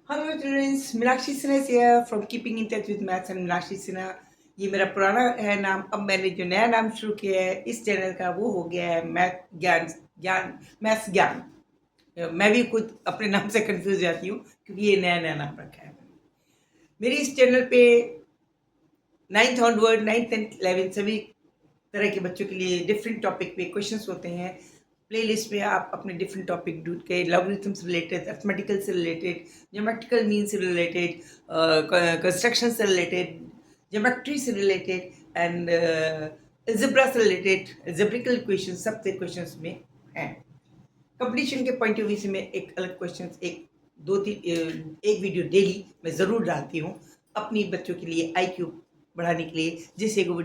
Hello students, Meenakshi Sinha is here from Keeping in Touch with Maths and Meenakshi Sinha. ये मेरा पुराना है नाम। अब मैंने जो नया नाम शुरू किया है इस चैनल का वो हो गया है मैथ ज्ञान ज्ञान मैथ्स ज्ञान। मैं भी खुद अपने नाम से कंफ्यूज जाती हूँ क्योंकि ये नया नया नाम रखा है मेरे इस चैनल पे। नाइन्थ ऑनवर्ड, नाइन्थ एंड 11 सभी तरह के बच्चों के लिए डिफरेंट टॉपिक पे क्वेश्चंस होते हैं। प्लेलिस्ट में आप अपने डिफरेंट टॉपिक ढूंढ के लॉगरिथम से रिलेटेड, अर्थमेटिकल से रिलेटेड, ज्योमेट्रिकल मीन से रिलेटेड, कंस्ट्रक्शन से रिलेटेड, ज्योमेट्री से रिलेटेड एंड अलजेब्रा से रिलेटेड, अलजेब्रिकल इक्वेशन, सब क्वेश्चंस में हैं। कंपटीशन के पॉइंट ऑफ व्यू से मैं एक अलग क्वेश्चन, एक वीडियो डेली मैं ज़रूर डालती हूँ अपनी बच्चों के लिए IQ बढ़ाने के लिए, जिससे वो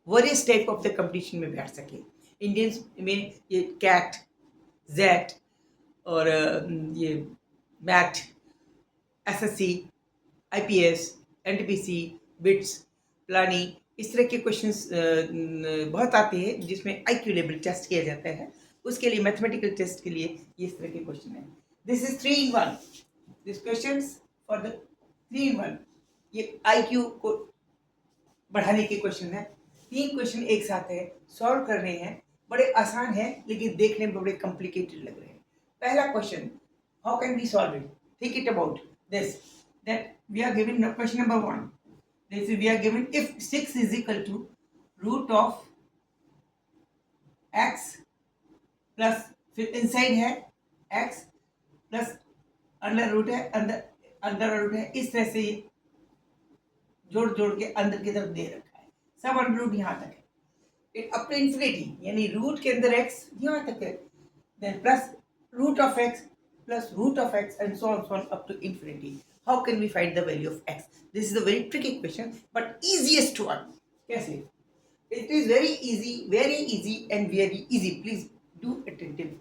various type of the competition में बैठ सके। इंडियंस में ये कैट, जेट और ये MAT, SSC, IPS, NTPC, BITS, Pilani, इस तरह के क्वेश्चंस बहुत आते हैं जिसमें IQ लेवल टेस्ट किया जाता है। उसके लिए मैथमेटिकल टेस्ट के लिए ये इस तरह के क्वेश्चन है। This is 3 in 1। This questions for the 3 in 1। ये IQ को बढ़ाने के क्वेश्चन है। 3 क्वेश्चन एक साथ है, सॉल्व करने हैं। बड़े आसान है लेकिन देखने में बड़े कॉम्प्लिकेटेड लग रहे हैं। पहला question, how can we solve it? Think it about this, that we are given question number 1। this we are given if 6 is equal to root of x plus, फिर इनसाइड है x प्लस अंडर रूट है, under root है, इस तरह से जोड़ जोड़ के अंदर की तरफ दे रखा है। सब अंडर रूट यहाँ तक है, अप टू इन्फिनिटी, यानी रूट के अंदर x यहाँ तक है, then plus root of x plus root of x and so on up to infinity. How can we find the value of x? This is a very tricky question, but easiest one. कैसे? It is very easy and very easy. Please do attentive.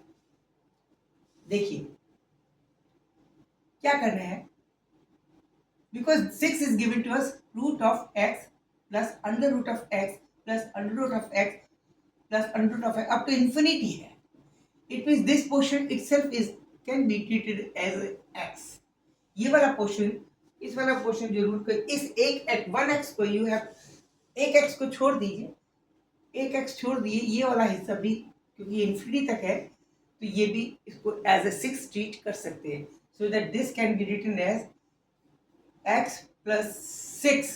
देखिए क्या करना है, because 6 is given to us root of x plus under root of x plus under root of x plus under root of x up to infinity है. It means this portion itself is can be treated as x. ये वाला portion, इस वाला portion जो root का, इस एक 1x को यू हैव, एक x को छोड़ दीजिए, एक x छोड़ दिए, ये वाला हिस्सा भी क्योंकि ये इन्फिनिटी तक है तो ये भी इसको एज ए 6 ट्रीट कर सकते हैं। So that this can be written as x plus 6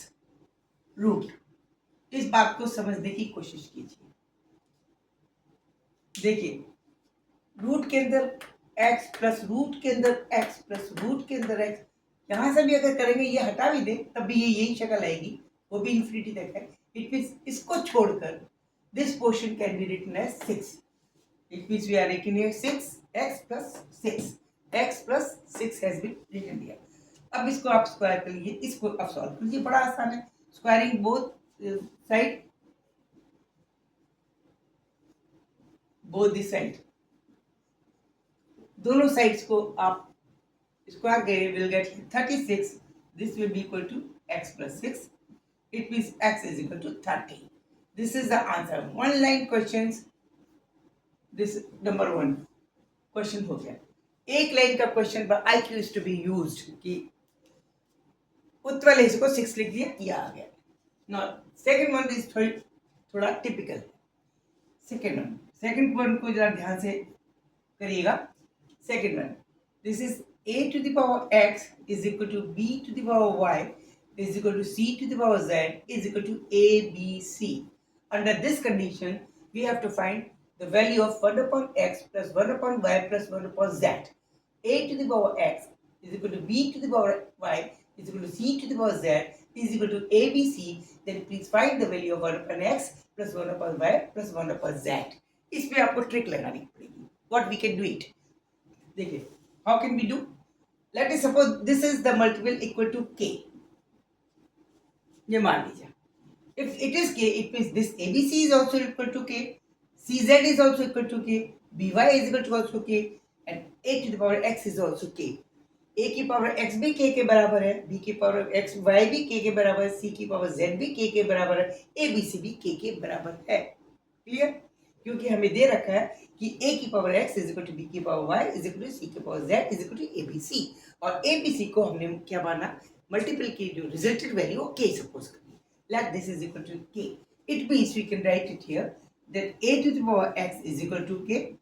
root. इस बात को समझने की कोशिश कीजिए। देखिए रूट के अंदर x प्लस रूट के अंदर x प्लस रूट के अंदर x, यहाँ से भी अगर करेंगे ये हटा भी दें तब भी ये यही शक्ल आएगी, वो भी इन्फिनिटी तक है। इट मीन्स इसको छोड़कर this portion can be written as 6। It means we are written as 6x plus 6, x plus 6 has been written here. अब इसको आप स्क्वायर कर लीजिए, इसको अब सॉल्व कीजिए, बड़ा आसान है। Squaring both side, both this side, दोनों साइड्स को आप स्क्वायर करें, will get 36। This will be equal to x plus 6। It means x is equal to 30। This is the answer. 1 line question, this number 1 question हो गया। एक line का question पर IQ is to be used कि उत्तर वाले हिस्से को 6 लिख दिया, ये आ गया। नाउ सेकंड वन इज थोड़ा टिपिकल। सेकंड वन को जरा ध्यान से करिएगा। Second one, this is a to the power x is equal to b to the power y is equal to c to the power z is equal to ABC. Under this condition, we have to find the value of 1 upon x plus 1 upon y plus 1 upon z. A to the power x is equal to b to the power y is equal to c to the power z is equal to ABC. Then please find the value of 1 upon x plus 1 upon y plus 1 upon z. इसमें आपको trick लगानी पड़ेगी। What we can do it? देखिए how can we do, let us suppose this is the multiple equal to k। ये मान लीजिए if it is k, it means this ABC is also equal to k, CZ is also equal to k, BY is equal to also k and a to the power x is also k। a की power x भी k के बराबर है, b की power x y भी k के बराबर है, c की पावर z भी k के बराबर है, ABC भी k के बराबर है। क्लियर? क्योंकि हमें दे रखा है कि a की power x is equal to b की power y is equal to c की power z is equal to abc, और abc को हमने क्या माना, मल्टीपल की जो रिजल्टेड वैल्यू k सपोज करिए, let this is equal to k. It means we can write it here that a to the power x is equal to k,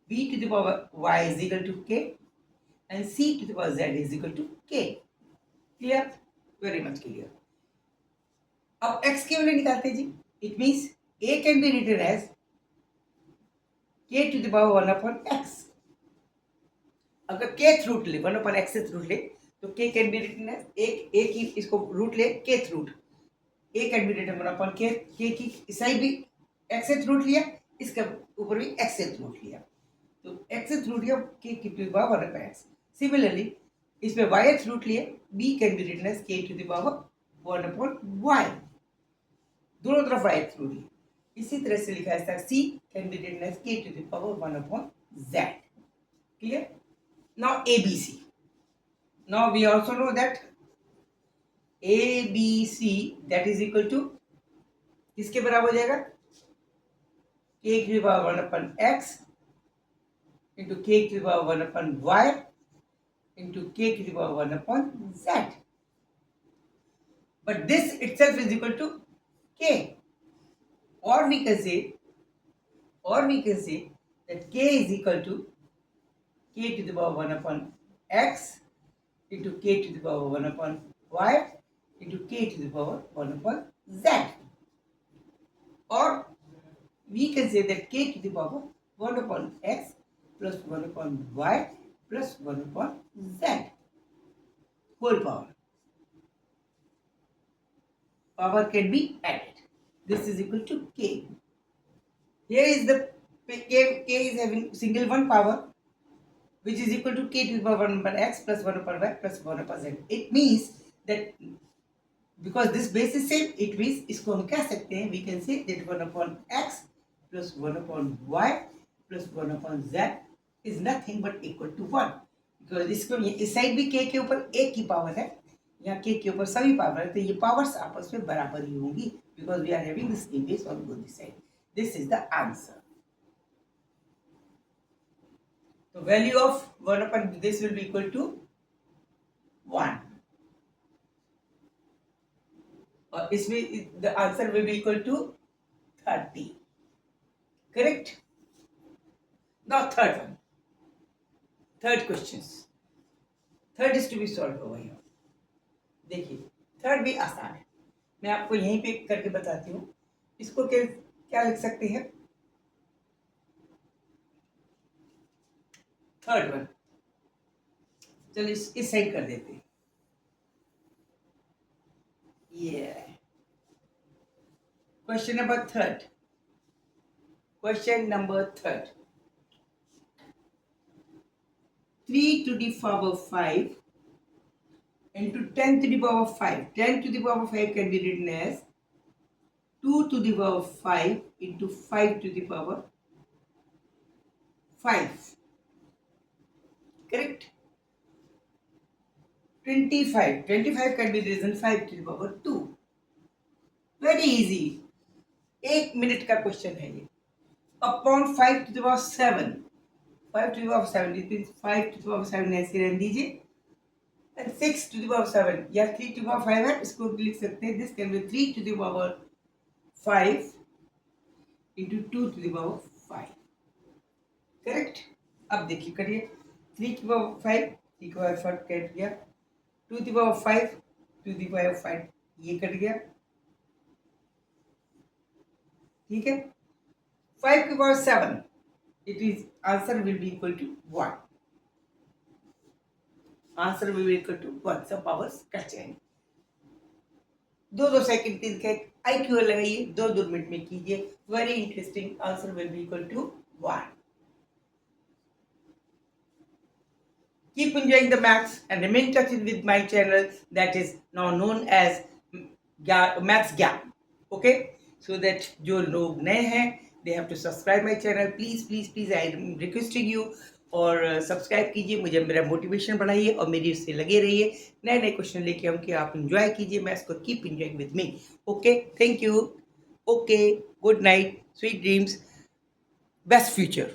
b to the power y is equal to k, and c to the power z is equal to k. Clear? Very much clear. अब x के value निकालते हैं जी. It means a can be written as k to the power 1 upon x. अगर kth root ले 1 upon x root ले तो k can be written as एक ही इसको रूट ले kth root, a can be written 1 upon k की side भी xth root लिया, इसका ऊपर भी xth रूट लिया, तो xth रूट लिया k की to the power 1 upon x. Similarly इसमें yth रूट लिए, b can be written as k to the power 1 upon y, दोनों तरफ yth रूट लिया. इसी तरह से लिखा है c can be written as k to the power 1 upon z. Clear? Now ABC. Now we also know that ABC that is equal to किसके बराबर हो जाएगा, k to the power 1 upon x into k to the power 1 upon y into k to the power 1 upon z. But this itself is equal to k. Or we can say that k is equal to k to the power 1 upon x into k to the power 1 upon y into k to the power 1 upon z. Or we can say that k to the power 1 upon x plus 1 upon y plus 1 upon z whole power. Power can be added. This is equal to k. Here is the k is having single one power, which is equal to k to the power 1 upon x plus 1 upon y plus 1 upon z. It means that because this base is same, it means इसको हम कह सकते हैं, we can say that 1 upon x plus 1 upon y plus 1 upon z is nothing but equal to 1. Because इसको इस side भी k के ऊपर एक की पावर है, यहाँ k के ऊपर सभी पावर है, तो ये पावर्स आपस में बराबर ही होंगी, because we are having the same base on both the side. This is the answer. The value of 1 upon this will be equal to 1. और इसमें the answer will be equal to 30. Correct? Now third one. Third questions. Third is to be solved over here. देखिए third भी आसान है, मैं आपको यहीं पे करके बताती हूँ. इसको क्या लिख सकते हैं, थर्ड वन. चलिए इस साइड कर देते हैं. ये question number third. Question number third. 3 to the power 5 into 10 to the power 5. 10 to the power 5 can be written as 2 to the power 5 into 5 to the power 5. Correct? 25. 25 can be written 5 to the power 2. Very easy. 1 minute का question है ये. Upon 5 to the power 7. 5 to the power 7. It means 5 to the power 7 ऐसे रहने दीजिए. And 6 to the power 7. या 3 to the power 5 है, इसको लिख सकते हैं. This can be 3 to the power 5 into 2 to the power 5. Correct? अब देखिए करिए. 3 to the power 5, 3 को फर्क कट गया. 2 to the power 5, 2 to the power 5 ये कट गया. ठीक है. 5 to the power 7, it is answer will be equal to 1. Answer will be equal to 1. सब पावर्स कट जाएंगे. 2 सेकंड तीन के IQ लगाइए, 2 मिनट में कीजिए. Very interesting. Answer will be equal to 1. Keep enjoying the maths and remain touched with my channel that is now known as Maths Gap. Okay, so that जो लोग नए हैं they have to subscribe my channel. Please I am requesting you. और subscribe कीजिए, मुझे मेरा motivation बढ़ाइए और मेरी उससे लगे रहिए. नए नए क्वेश्चन लेके हम कि आप इंजॉय कीजिए मैथ्स को. Keep enjoying with me. Okay, thank you. Okay, good night, sweet dreams. Best future.